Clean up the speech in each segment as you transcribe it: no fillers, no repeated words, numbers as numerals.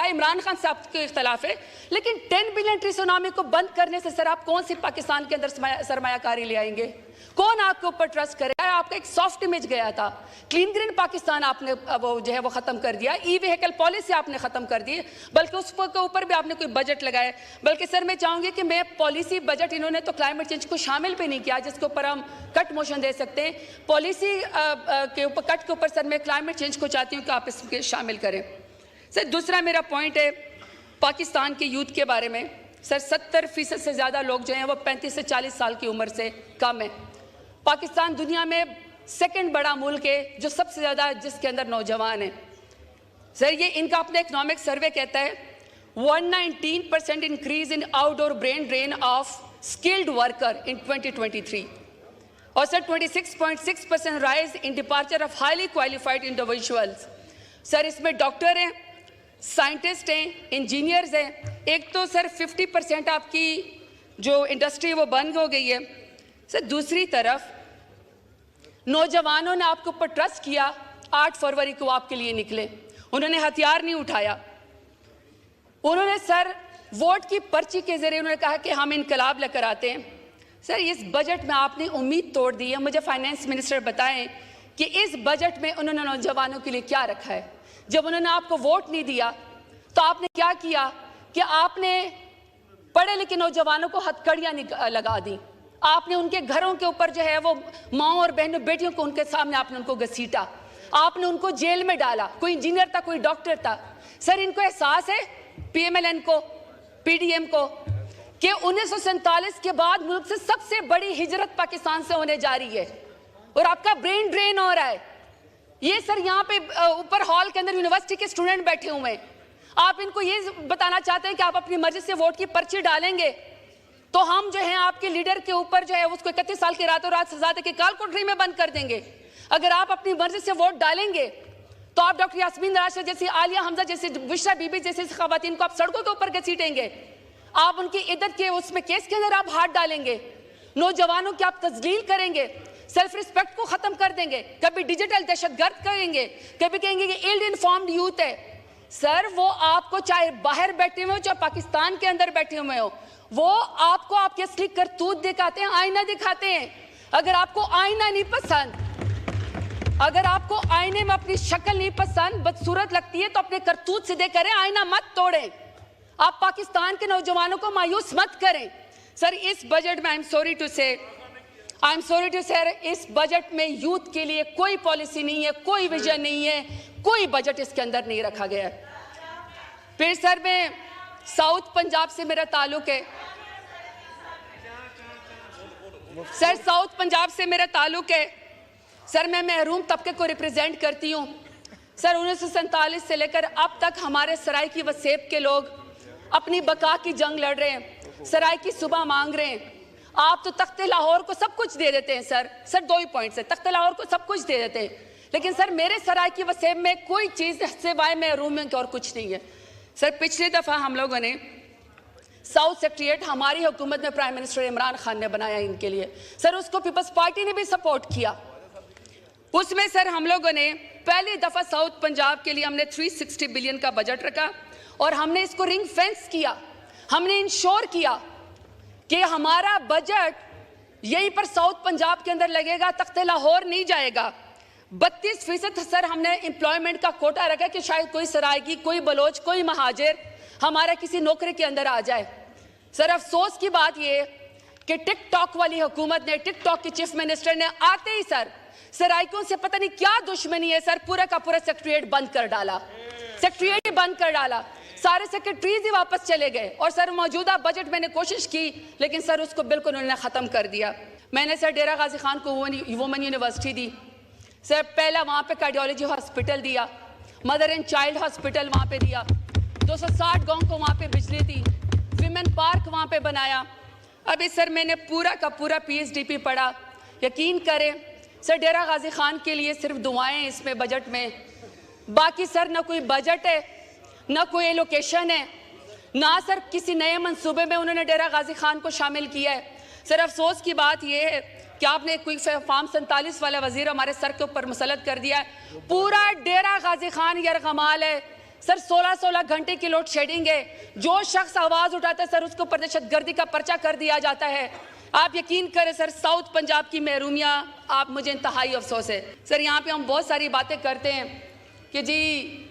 इमरान खान साहब के इख्तलाफ है, लेकिन 10 बिलियन ट्री सुनामी को बंद करने से सर आप कौन सी पाकिस्तान के अंदर सरमायाकारी ले आएंगे? कौन आपके ऊपर ट्रस्ट करेगा? आपका एक सॉफ्ट इमेज गया था, क्लीन ग्रीन पाकिस्तान आपने वो जो है वो ख़त्म कर दिया, ई व्हीकल पॉलिसी आपने ख़त्म कर दी, बल्कि उसके ऊपर भी आपने कोई बजट लगाए। बल्कि सर मैं चाहूँगी कि मैं पॉलिसी बजट, इन्होंने तो क्लाइमेट चेंज को शामिल भी नहीं किया जिसके ऊपर हम कट मोशन दे सकते हैं। पॉलिसी के ऊपर कट के ऊपर सर मैं क्लाइमेट चेंज को चाहती हूँ कि आप इसके शामिल करें। सर दूसरा मेरा पॉइंट है पाकिस्तान के यूथ के बारे में। सर 70% से ज़्यादा लोग जो हैं वो 35 से 40 साल की उम्र से कम है। पाकिस्तान दुनिया में सेकंड बड़ा मुल्क है जो सबसे ज़्यादा जिसके अंदर नौजवान है। सर ये इनका अपना इकोनॉमिक सर्वे कहता है 119% increase in outdoor brain drain of skilled worker in 2023 और sir 26.6% rise in departure of highly qualified individuals. Sir इसमें डॉक्टर हैं, साइंटिस्ट हैं, इंजीनियर्स हैं। एक तो सर 50% आपकी जो इंडस्ट्री वो बंद हो गई है। सर दूसरी तरफ नौजवानों ने आपके ऊपर ट्रस्ट किया, 8 फरवरी को आपके लिए निकले, उन्होंने हथियार नहीं उठाया, उन्होंने सर वोट की पर्ची के जरिए उन्होंने कहा कि हम इनकलाब लेकर आते हैं। सर इस बजट में आपने उम्मीद तोड़ दी है। मुझे फाइनेंस मिनिस्टर बताएं कि इस बजट में उन्होंने नौजवानों के लिए क्या रखा है? जब उन्होंने आपको वोट नहीं दिया तो आपने क्या किया कि आपने पढ़े लिखे नौजवानों को हथकड़ियाँ लगा दी, आपने उनके घरों के ऊपर जो है वो माओ और बहनों बेटियों को उनके सामने आपने उनको घसीटा, आपने उनको जेल में डाला। कोई इंजीनियर था, कोई डॉक्टर था। सर इनको एहसास है PMLN को, PDM को, कि 1947 के बाद मुल्क से सबसे बड़ी हिजरत पाकिस्तान से होने जा रही है और आपका ब्रेन ड्रेन हो रहा है। ये सर यहाँ पे ऊपर हॉल के अंदर यूनिवर्सिटी के स्टूडेंट बैठे हुए हैं, आप इनको ये बताना चाहते हैं कि आप अपनी मर्जी से वोट की पर्ची डालेंगे तो हम जो है आपके लीडर के ऊपर जो है उसको 31 साल की रातों रात सजा दे के काल कोठरी में बंद कर देंगे। अगर आप अपनी मर्जी से वोट डालेंगे तो आप डॉक्टर यास्मीन राशिद जैसी, आलिया हमजा जैसी, बुशरा बीबी जैसी खवातीन को आप सड़कों के ऊपर घसीटेंगे, आप उनकी इज्जत के उसमें केस के अंदर आप हाथ डालेंगे, नौजवानों की आप तजलील करेंगे, सेल्फ रिस्पेक्ट को खत्म कर देंगे, कभी डिजिटल दहशतगर्द करेंगे, कभी कहेंगे कि इल्ड इन्फॉर्म्ड यूथ है। सर वो आपको चाहे बाहर बैठे हुए हो चाहे पाकिस्तान के अंदर बैठे हुए हो, वो आपको आपके असली करतूत दिखाते हैं, आईना दिखाते हैं। अगर आपको आईना नहीं पसंद, अगर आपको आईने में अपनी शक्ल नहीं पसंद, बदसूरत लगती है तो अपने करतूत सीधे करें, आईना मत तोड़ें। आप पाकिस्तान के नौजवानों को मायूस मत करें। सर इस बजट में आई एम सॉरी टू से इस बजट में यूथ के लिए कोई पॉलिसी नहीं है, कोई विजन नहीं है, कोई बजट इसके अंदर नहीं रखा गया है। फिर सर मैं साउथ पंजाब से मेरा ताल्लुक है, सर साउथ पंजाब से मेरा ताल्लुक है। सर मैं महरूम तबके को रिप्रेजेंट करती हूँ। सर 1947 से लेकर अब तक हमारे सराय व सेब के लोग अपनी बका की जंग लड़ रहे हैं, सराय की सुबह मांग रहे हैं। आप तो तख्ते लाहौर को सब कुछ दे देते हैं सर 2 ही पॉइंट्स है, तख्ते लाहौर को सब कुछ दे देते हैं, लेकिन सर मेरे सराय की वसेब में कोई चीज़ सिवाय महरूम के और कुछ नहीं है। सर पिछली दफ़ा हम लोगों ने साउथ सेक्रेटरीट हमारी हुकूमत में प्राइम मिनिस्टर इमरान खान ने बनाया इनके लिए, सर उसको पीपल्स पार्टी ने भी सपोर्ट किया। उसमें सर हम लोगों ने पहली दफ़ा साउथ पंजाब के लिए हमने 360 बिलियन का बजट रखा और हमने इसको रिंग फेंस किया। हमने इंश्योर किया कि हमारा बजट यहीं पर साउथ पंजाब के अंदर लगेगा, तख्ते लाहौर नहीं जाएगा। 32% सर हमने एम्प्लॉयमेंट का कोटा रखा कि शायद कोई सरायकी, कोई बलोच, कोई महाजिर हमारा किसी नौकरी के अंदर आ जाए। सर अफसोस की बात ये कि टिकटॉक वाली हुकूमत ने, टिकटॉक के चीफ मिनिस्टर ने आते ही सर सराइकों से पता नहीं क्या दुश्मनी है सर, पूरा का पूरा सेक्रेटरीट बंद कर डाला, सेक्रेटरीट बंद कर डाला, सारे सेक्रेटरीज ही वापस चले गए। और सर मौजूदा बजट मैंने कोशिश की लेकिन सर उसको बिल्कुल उन्होंने ख़त्म कर दिया। मैंने सर डेरा गाजी खान को वुमेन यूनिवर्सिटी दी, सर पहला वहाँ पे कार्डियोलॉजी हॉस्पिटल दिया, मदर एंड चाइल्ड हॉस्पिटल वहाँ पे दिया, 260 गाँव को वहाँ पे बिजली दी, विमेन पार्क वहाँ पे बनाया। अभी सर मैंने पूरा का पूरा PhD पढ़ा। यकीन करें सर डेरा गाजी खान के लिए सिर्फ दुआएं इसमें बजट में, बाकी सर ना कोई बजट है, ना कोई एलोकेशन है, ना सर किसी नए मंसूबे में उन्होंने डेरा गाजी खान को शामिल किया है। सर अफसोस की बात यह है कि आपने कोई फार्म 47 वाला वजीर हमारे सर के ऊपर मुसलत कर दिया है। पूरा डेरा गाजी खान यरगमाल है, सर 16-16 घंटे की लोड शेडिंग है, जो शख्स आवाज उठाता है सर उसको ऊपर दहशतगर्दी का पर्चा कर दिया जाता है। आप यकीन करें सर, साउथ पंजाब की महरूमियां, आप मुझे इंतहाई अफसोस है सर। यहाँ पे हम बहुत सारी बातें करते हैं कि जी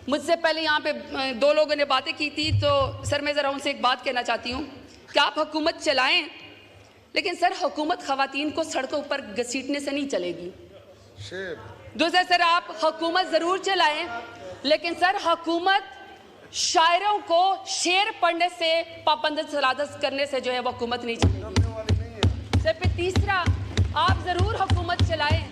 मुझसे पहले यहाँ पे दो लोगों ने बातें की थी, तो सर मैं ज़रा उनसे एक बात कहना चाहती हूँ कि आप हुकूमत चलाएं, लेकिन सर हुकूमत ख़वातीन को सड़कों पर घसीटने से नहीं चलेगी। दूसरा सर, आप हुकूमत ज़रूर चलाएं, लेकिन सर हुकूमत शायरों को शेर पढ़ने से पाबंद सलादत करने से जो है वो हुकूमत नहीं चलेगी। सर फिर तीसरा, आप ज़रूर हुकूमत चलाएं,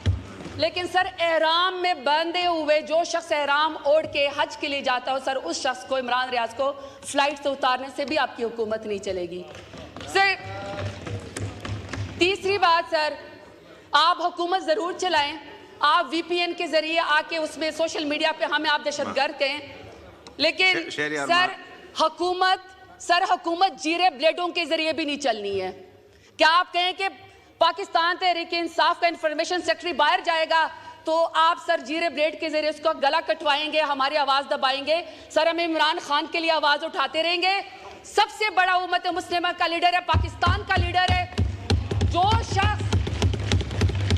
लेकिन सर एहराम में बंधे हुए जो शख्स एहराम ओढ़ के हज के लिए जाता हो सर, उस शख्स को, इमरान रियाज को फ्लाइट से उतारने से भी आपकी हुकूमत नहीं चलेगी। सर तीसरी बात सर, आप हुकूमत ज़रूर चलाएं, आप VPN के ज़रिए आके उसमें सोशल मीडिया पे हमें आप दहशतगर्द कहें, लेकिन सर हुकूमत जीरे ब्लेडों के ज़रिए भी नहीं चलनी है। क्या आप कहें कि पाकिस्तान तहरीक इंसाफ का इंफॉर्मेशन सेक्रेटरी बाहर जाएगा तो आप सर जीरे ब्लेड के जरिए उसका गला कटवाएंगे, हमारी आवाज़ दबाएंगे? सर हम इमरान खान के लिए आवाज़ उठाते रहेंगे। सबसे बड़ा उम्मत मुस्लिमा का लीडर है, पाकिस्तान का लीडर है। जो शख्स,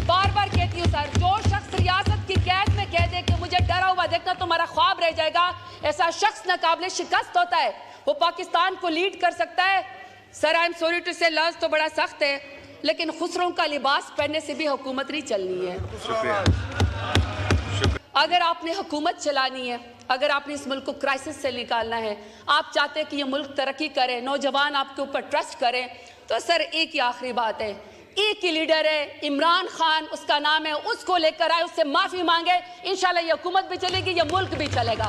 बार बार कहती हूँ सर, जो शख्स रियासत की कैद में कह दे कि मुझे डरा हुआ देखना तुम्हारा ख्वाब रह जाएगा, ऐसा शख्स नाकाबिले शिकस्त होता है, वो पाकिस्तान को लीड कर सकता है। Sir I am sorry to say, लफ्ज़ तो बड़ा सख्त है, लेकिन खुसरों का लिबास पहनने से भी हुकूमत नहीं चलनी है। अगर आपने हुकूमत चलानी है, अगर आपने इस मुल्क को क्राइसिस से निकालना है, आप चाहते हैं कि ये मुल्क तरक्की करे, नौजवान आपके ऊपर ट्रस्ट करें, तो सर एक ही आखिरी बात है, एक ही लीडर है, इमरान खान उसका नाम है, उसको लेकर आए, उससे माफ़ी मांगे, इंशाल्लाह ये हुकूमत भी चलेगी, ये मुल्क भी चलेगा।